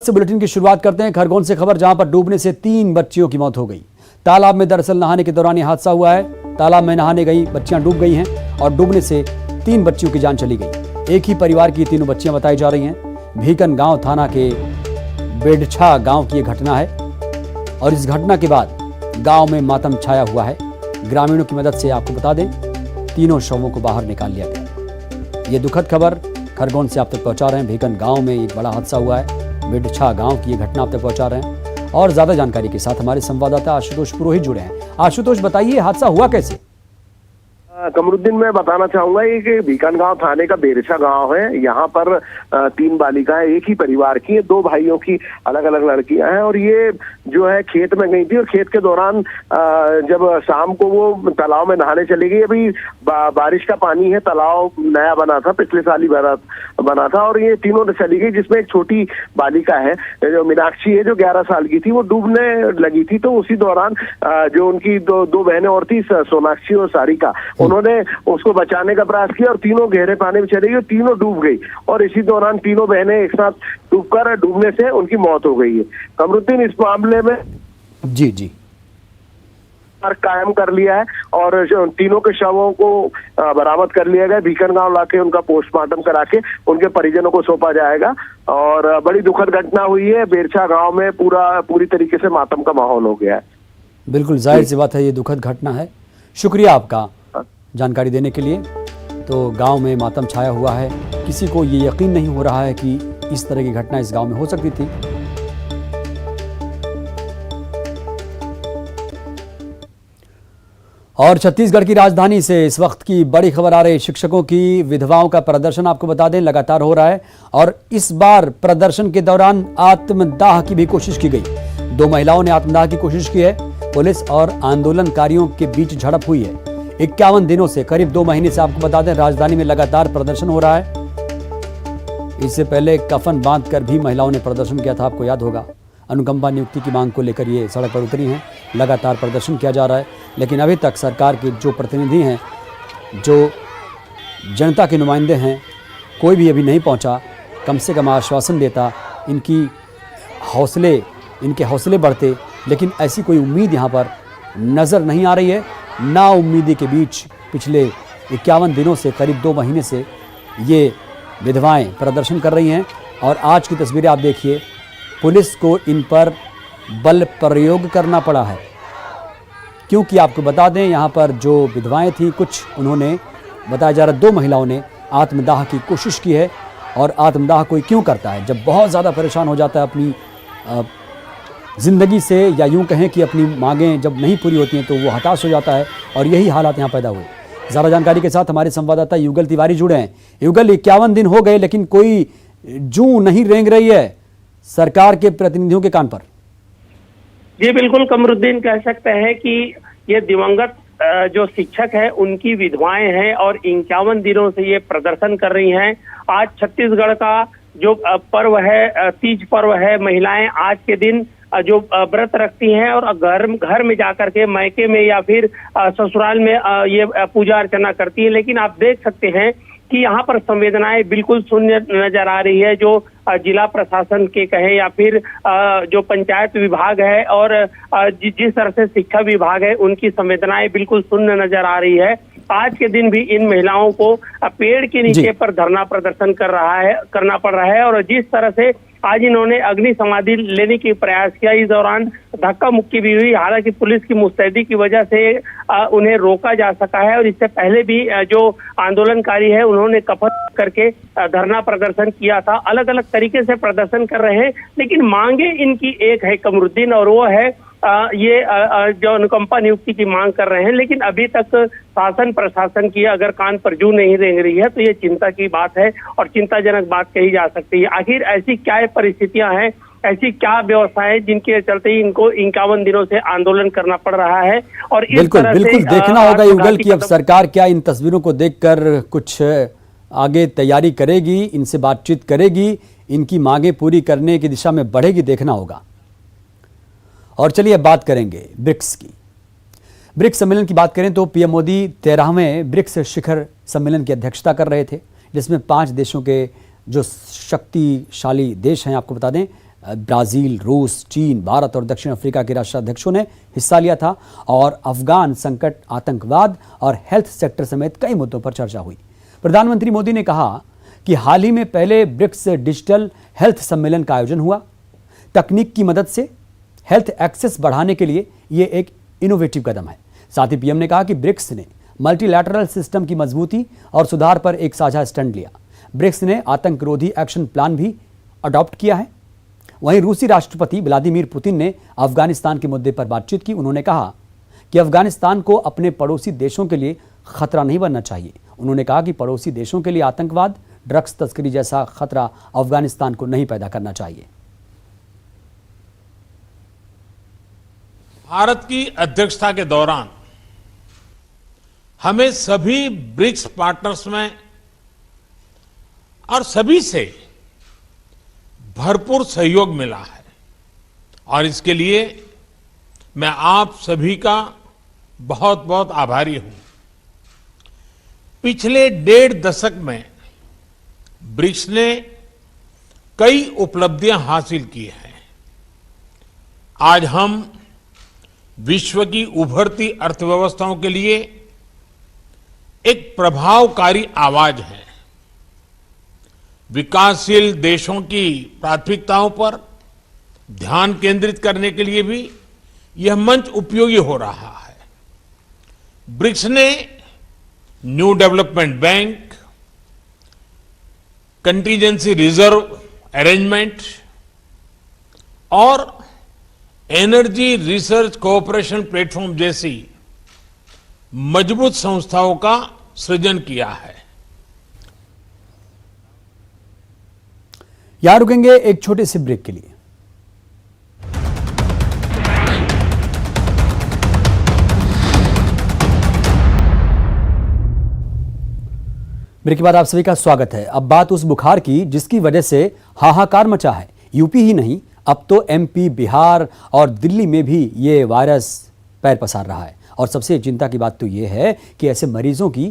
से बुलेटिन की शुरुआत करते हैं खरगोन से खबर, जहां पर डूबने से 3 बच्चियों की मौत हो गई। तालाब में दरअसल नहाने के दौरान यह हादसा हुआ है। तालाब में नहाने गई बच्चियां डूब गई हैं और डूबने से 3 बच्चियों की जान चली गई। एक ही परिवार की तीनों बच्चियां बताई जा रही हैं। भीकन गांव थाना के बेडछा गांव की यह घटना है और इस घटना के बाद गांव में मातम छाया हुआ है। ग्रामीणों की मदद से आपको बता दें, तीनों शवों को बाहर निकाल लिया गया। ये दुखद खबर खरगोन से आप तक पहुंचा रहे हैं। भीकन गांव में एक बड़ा हादसा हुआ है। बेडछा गांव की ये घटना आप तक पहुंचा रहे हैं और ज्यादा जानकारी के साथ हमारे संवाददाता आशुतोष पुरोहित जुड़े हैं। आशुतोष, बताइए हादसा हुआ कैसे? कमरुद्दीन, मैं बताना चाहूंगा ये कि भीकनगांव थाने का बेरछा गांव है। यहाँ पर 3 बालिकाएं एक ही परिवार की हैं, 2 भाइयों की अलग अलग लड़कियां हैं और ये जो है खेत में गई थी और खेत के दौरान जब शाम को वो तालाब में नहाने चली गई। अभी बारिश का पानी है, तालाब नया बना था, पिछले साल ही बना था और ये तीनों चली गई, जिसमें एक छोटी बालिका है जो मीनाक्षी है, जो 11 साल की थी। वो डूबने लगी थी तो उसी दौरान जो उनकी दो बहनें और थी, सोनाक्षी और सारिका, उन्होंने उसको बचाने का प्रयास किया और तीनों गहरे पानी में चली गई और तीनों डूब गई और इसी दौरान तीनों बहनें एक साथ डूबने से उनकी मौत हो गई है। कमरुद्दीन, इस मामले में जी कायम कर लिया है और तीनों के शवों को बरामद कर लिया गया। भीकनगांव लाके उनका पोस्टमार्टम करा के उनके परिजनों को सौंपा जाएगा और बड़ी दुखद घटना हुई है। बेरछा गांव में पूरी तरीके से मातम का माहौल हो गया है। बिल्कुल जाहिर सी बात है, ये दुखद घटना है। शुक्रिया आपका जानकारी देने के लिए। तो गांव में मातम छाया हुआ है। किसी को ये यकीन नहीं हो रहा है कि इस तरह की घटना इस गांव में हो सकती थी। और छत्तीसगढ़ की राजधानी से इस वक्त की बड़ी खबर आ रही है। शिक्षकों की विधवाओं का प्रदर्शन आपको बता दें लगातार हो रहा है और इस बार प्रदर्शन के दौरान आत्मदाह की भी कोशिश की गई। 2 महिलाओं ने आत्मदाह की कोशिश की है। पुलिस और आंदोलनकारियों के बीच झड़प हुई है। 51 दिनों से, करीब 2 महीने से आपको बता दें, राजधानी में लगातार प्रदर्शन हो रहा है। इससे पहले कफन बांधकर भी महिलाओं ने प्रदर्शन किया था, आपको याद होगा। अनुकंपा नियुक्ति की मांग को लेकर ये सड़क पर उतरी हैं। लगातार प्रदर्शन किया जा रहा है, लेकिन अभी तक सरकार के जो प्रतिनिधि हैं, जो जनता के नुमाइंदे हैं, कोई भी अभी नहीं पहुंचा। कम से कम आश्वासन देता, इनके हौसले बढ़ते, लेकिन ऐसी कोई उम्मीद यहाँ पर नज़र नहीं आ रही है। ना उम्मीदी के बीच पिछले 51 दिनों से, करीब 2 महीने से ये विधवाएं प्रदर्शन कर रही हैं और आज की तस्वीरें आप देखिए। पुलिस को इन पर बल प्रयोग करना पड़ा है, क्योंकि आपको बता दें यहाँ पर जो विधवाएं थीं, कुछ उन्होंने बताया जा रहा 2 महिलाओं ने आत्मदाह की कोशिश की है। और आत्मदाह कोई क्यों करता है? जब बहुत ज़्यादा परेशान हो जाता है अपनी ज़िंदगी से, या यूँ कहें कि अपनी मांगें जब नहीं पूरी होती हैं तो वो हताश हो जाता है और यही हालात यहाँ पैदा हुए। ज़्यादा जानकारी के साथ हमारे संवाददाता युगल तिवारी जुड़े हैं। युगल, 51 दिन हो गए लेकिन कोई जूं नहीं रेंग रही है सरकार के प्रतिनिधियों के कान पर। जी बिल्कुल कमरुद्दीन, कह सकते हैं कि ये दिवंगत जो शिक्षक है उनकी विधवाएं हैं और 51 दिनों से ये प्रदर्शन कर रही हैं। आज छत्तीसगढ़ का जो पर्व है, तीज पर्व है, महिलाएं आज के दिन जो व्रत रखती हैं और घर में जाकर के मायके में या फिर ससुराल में ये पूजा अर्चना करती है। लेकिन आप देख सकते हैं कि यहाँ पर संवेदनाएं बिल्कुल शून्य नजर आ रही है। जो जिला प्रशासन के कहें या फिर जो पंचायत विभाग है और जिस तरह से शिक्षा विभाग है, उनकी संवेदनाएं बिल्कुल शून्य नजर आ रही है। आज के दिन भी इन महिलाओं को पेड़ के नीचे पर धरना प्रदर्शन करना पड़ रहा है और जिस तरह से आज इन्होंने अग्नि समाधि लेने की प्रयास किया, इस दौरान धक्का मुक्की भी हुई। हालांकि पुलिस की मुस्तैदी की वजह से उन्हें रोका जा सका है और इससे पहले भी जो आंदोलनकारी है उन्होंने कफन करके धरना प्रदर्शन किया था। अलग अलग तरीके से प्रदर्शन कर रहे हैं, लेकिन मांगे इनकी एक है कमरुद्दीन, और वो है ये जो अनुकंपा नियुक्ति की मांग कर रहे हैं। लेकिन अभी तक शासन प्रशासन की अगर कान पर जूं नहीं रेंग रही है तो ये चिंता की बात है और चिंताजनक बात कही जा सकती है। आखिर ऐसी क्या परिस्थितियां हैं, ऐसी क्या व्यवस्था है जिनके चलते इनको 51 दिनों से आंदोलन करना पड़ रहा है। और इस तरह से देखना होगा युगल कि अब सरकार क्या इन तस्वीरों को देखकर कुछ आगे तैयारी करेगी, इनसे बातचीत करेगी, इनकी मांगे पूरी करने की दिशा में बढ़ेगी, देखना होगा। और चलिए अब बात करेंगे ब्रिक्स की। ब्रिक्स सम्मेलन की बात करें तो पीएम मोदी 13वें ब्रिक्स शिखर सम्मेलन की अध्यक्षता कर रहे थे, जिसमें 5 देशों के जो शक्तिशाली देश हैं, आपको बता दें ब्राजील, रूस, चीन, भारत और दक्षिण अफ्रीका के राष्ट्राध्यक्षों ने हिस्सा लिया था और अफगान संकट, आतंकवाद और हेल्थ सेक्टर समेत कई मुद्दों पर चर्चा हुई। प्रधानमंत्री मोदी ने कहा कि हाल ही में पहले ब्रिक्स डिजिटल हेल्थ सम्मेलन का आयोजन हुआ। तकनीक की मदद से हेल्थ एक्सेस बढ़ाने के लिए ये एक इनोवेटिव कदम है। साथ ही पीएम ने कहा कि ब्रिक्स ने मल्टीलैटरल सिस्टम की मजबूती और सुधार पर एक साझा स्टैंड लिया। ब्रिक्स ने आतंकरोधी एक्शन प्लान भी अडॉप्ट किया है। वहीं रूसी राष्ट्रपति व्लादिमीर पुतिन ने अफगानिस्तान के मुद्दे पर बातचीत की। उन्होंने कहा कि अफगानिस्तान को अपने पड़ोसी देशों के लिए खतरा नहीं बनना चाहिए। उन्होंने कहा कि पड़ोसी देशों के लिए आतंकवाद, ड्रग्स तस्करी जैसा खतरा अफगानिस्तान को नहीं पैदा करना चाहिए। भारत की अध्यक्षता के दौरान हमें सभी ब्रिक्स पार्टनर्स में और सभी से भरपूर सहयोग मिला है और इसके लिए मैं आप सभी का बहुत बहुत आभारी हूं। पिछले 1.5 दशक में ब्रिक्स ने कई उपलब्धियां हासिल की हैं। आज हम विश्व की उभरती अर्थव्यवस्थाओं के लिए एक प्रभावकारी आवाज है। विकासशील देशों की प्राथमिकताओं पर ध्यान केंद्रित करने के लिए भी यह मंच उपयोगी हो रहा है। ब्रिक्स ने new development bank, contingency reserve arrangement और एनर्जी रिसर्च कोऑपरेशन प्लेटफॉर्म जैसी मजबूत संस्थाओं का सृजन किया है। यहां रुकेंगे एक छोटे से ब्रेक के लिए। ब्रेक के बाद आप सभी का स्वागत है। अब बात उस बुखार की जिसकी वजह से हाहाकार मचा है। यूपी ही नहीं, अब तो एमपी, बिहार और दिल्ली में भी ये वायरस पैर पसार रहा है। और सबसे चिंता की बात तो ये है कि ऐसे मरीजों की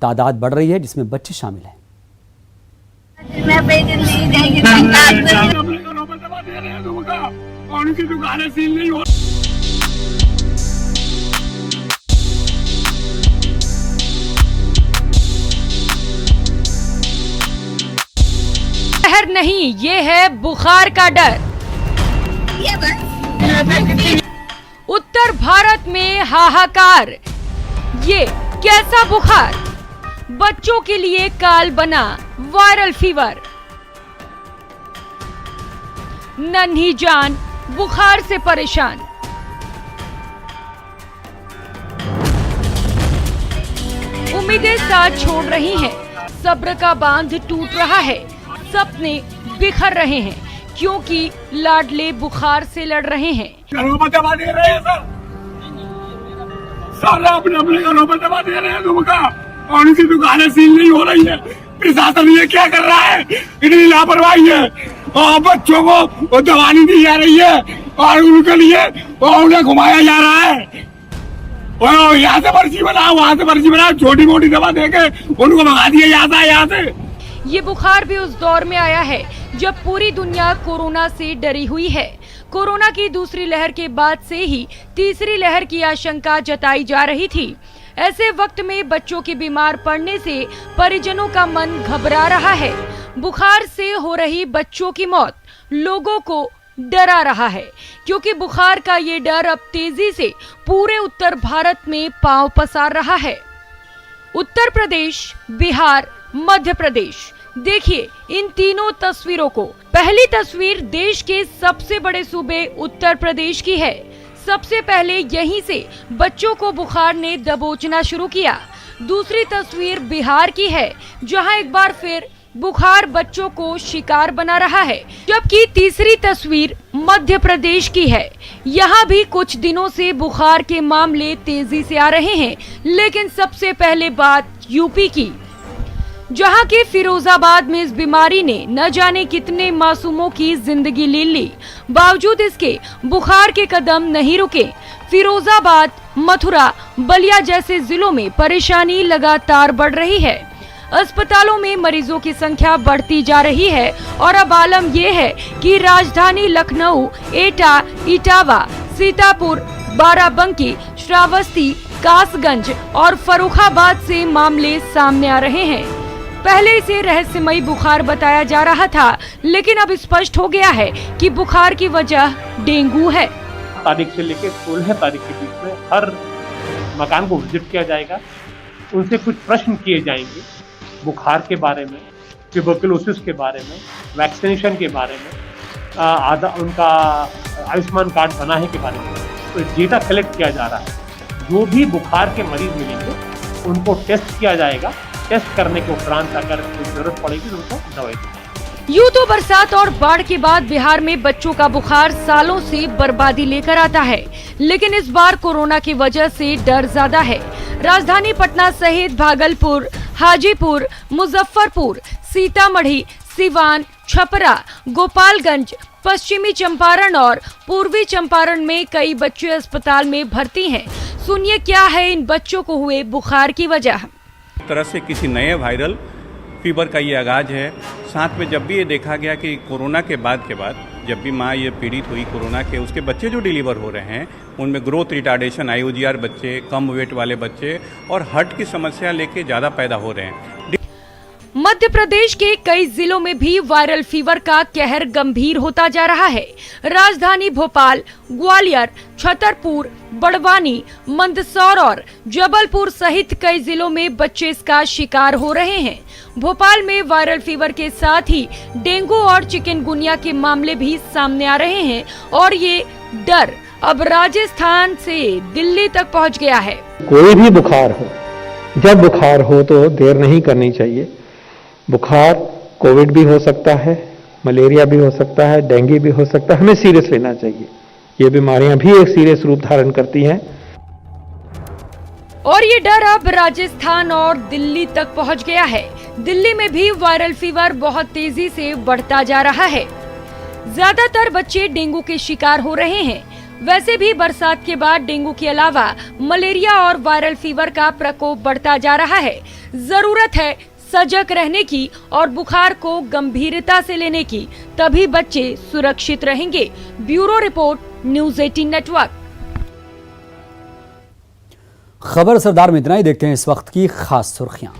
तादाद बढ़ रही है जिसमें बच्चे शामिल हैं। डर नहीं, ये है बुखार का डर। उत्तर भारत में हाहाकार। ये कैसा बुखार? बच्चों के लिए काल बना वायरल फीवर। नन्ही जान बुखार से परेशान। उम्मीदें साथ छोड़ रही हैं, सब्र का बांध टूट रहा है, सपने बिखर रहे हैं क्योंकि लाडले बुखार से लड़ रहे हैं। घरों पर दवा दे रहे हैं सर अपने अपने घरों पर दवा दे रहे हैं लोगों का, और उनकी दुकानें सील नहीं हो रही है। प्रशासन ये क्या कर रहा है? इतनी लापरवाही है। और बच्चों को वो दवा नहीं दी जा रही है और उनके लिए उन्हें घुमाया जा रहा है। और यहाँ से पर्ची बनाओ, वहाँ से पर्ची बनाओ, छोटी मोटी दवा देके उनको भगा दिया जाता है यहाँ से। ये बुखार भी उस दौर में आया है जब पूरी दुनिया कोरोना से डरी हुई है। कोरोना की दूसरी लहर के बाद से ही तीसरी लहर की आशंका जताई जा रही थी। ऐसे वक्त में बच्चों के बीमार पड़ने से परिजनों का मन घबरा रहा है। बुखार से हो रही बच्चों की मौत लोगों को डरा रहा है क्योंकि बुखार का ये डर अब तेजी से पूरे उत्तर भारत में पांव पसार रहा है। उत्तर प्रदेश, बिहार, मध्य प्रदेश, देखिए इन तीनों तस्वीरों को। पहली तस्वीर देश के सबसे बड़े सूबे उत्तर प्रदेश की है। सबसे पहले यहीं से बच्चों को बुखार ने दबोचना शुरू किया। दूसरी तस्वीर बिहार की है जहां एक बार फिर बुखार बच्चों को शिकार बना रहा है, जबकि तीसरी तस्वीर मध्य प्रदेश की है। यहाँ भी कुछ दिनों से बुखार के मामले तेजी से आ रहे हैं, लेकिन सबसे पहले बात यूपी की, जहां के फिरोजाबाद में इस बीमारी ने न जाने कितने मासूमों की जिंदगी ले ली। बावजूद इसके बुखार के कदम नहीं रुके। फिरोजाबाद, मथुरा, बलिया जैसे जिलों में परेशानी लगातार बढ़ रही है। अस्पतालों में मरीजों की संख्या बढ़ती जा रही है और अब आलम ये है कि राजधानी लखनऊ, एटा, इटावा, सीतापुर, बाराबंकी, श्रावस्ती, कासगंज और फर्रुखाबाद से मामले सामने आ रहे हैं। पहले इसे रहस्यमयी बुखार बताया जा रहा था, लेकिन अब स्पष्ट हो गया है कि बुखार की वजह डेंगू है। तारीख से लेकर 16 तारीख के बीच में हर मकान को विजिट किया जाएगा, उनसे कुछ प्रश्न किए जाएंगे बुखार के बारे में, ट्यूबरकुलोसिस के बारे में, वैक्सीनेशन के बारे में, उनका आयुष्मान कार्ड बना है के बारे में। तो डेटा कलेक्ट किया जा रहा है। जो भी बुखार के मरीज मिलेंगे उनको टेस्ट किया जाएगा। टेस्ट करने के उपरांत अगर कोई जरूरत पड़ेगी तो उनको दवाई दी जाएगी। यूं तो बरसात और बाढ़ के बाद बिहार में बच्चों का बुखार सालों से बर्बादी लेकर आता है, लेकिन इस बार कोरोना की वजह से डर ज्यादा है। राजधानी पटना सहित भागलपुर, हाजीपुर, मुजफ्फरपुर, सीतामढ़ी, सिवान, छपरा, गोपालगंज, पश्चिमी चंपारण और पूर्वी चंपारण में कई बच्चे अस्पताल में भर्ती हैं। सुनिए क्या है इन बच्चों को हुए बुखार की वजह। एक तरह से किसी नए वायरल फीवर का ये आगाज है। साथ में जब भी ये देखा गया कि कोरोना के बाद जब भी माँ ये पीड़ित हुई कोरोना के, उसके बच्चे जो डिलीवर हो रहे हैं उनमें ग्रोथ रिटार्डेशन, IUGR बच्चे, कम वेट वाले बच्चे और हार्ट की समस्या लेके ज़्यादा पैदा हो रहे हैं। मध्य प्रदेश के कई जिलों में भी वायरल फीवर का कहर गंभीर होता जा रहा है। राजधानी भोपाल, ग्वालियर, छतरपुर, बड़वानी, मंदसौर और जबलपुर सहित कई जिलों में बच्चे इसका शिकार हो रहे हैं। भोपाल में वायरल फीवर के साथ ही डेंगू और चिकनगुनिया के मामले भी सामने आ रहे हैं और ये डर अब राजस्थान से दिल्ली तक पहुंच गया है। कोई भी बुखार हो, जब बुखार हो तो देर नहीं करनी चाहिए। बुखार कोविड भी हो सकता है, मलेरिया भी हो सकता है, डेंगू भी हो सकता है, हमें सीरियस लेना चाहिए। ये बीमारियां भी एक सीरियस रूप धारण करती हैं। और ये डर अब राजस्थान और दिल्ली तक पहुंच गया है। दिल्ली में भी वायरल फीवर बहुत तेजी से बढ़ता जा रहा है। ज्यादातर बच्चे डेंगू के शिकार हो रहे हैं। वैसे भी बरसात के बाद डेंगू के अलावा मलेरिया और वायरल फीवर का प्रकोप बढ़ता जा रहा है। जरूरत है सजग रहने की और बुखार को गंभीरता से लेने की, तभी बच्चे सुरक्षित रहेंगे। Bureau report, news 18 network. खबर सरदार में इतना ही। देखते हैं इस वक्त की खास सुर्खियां।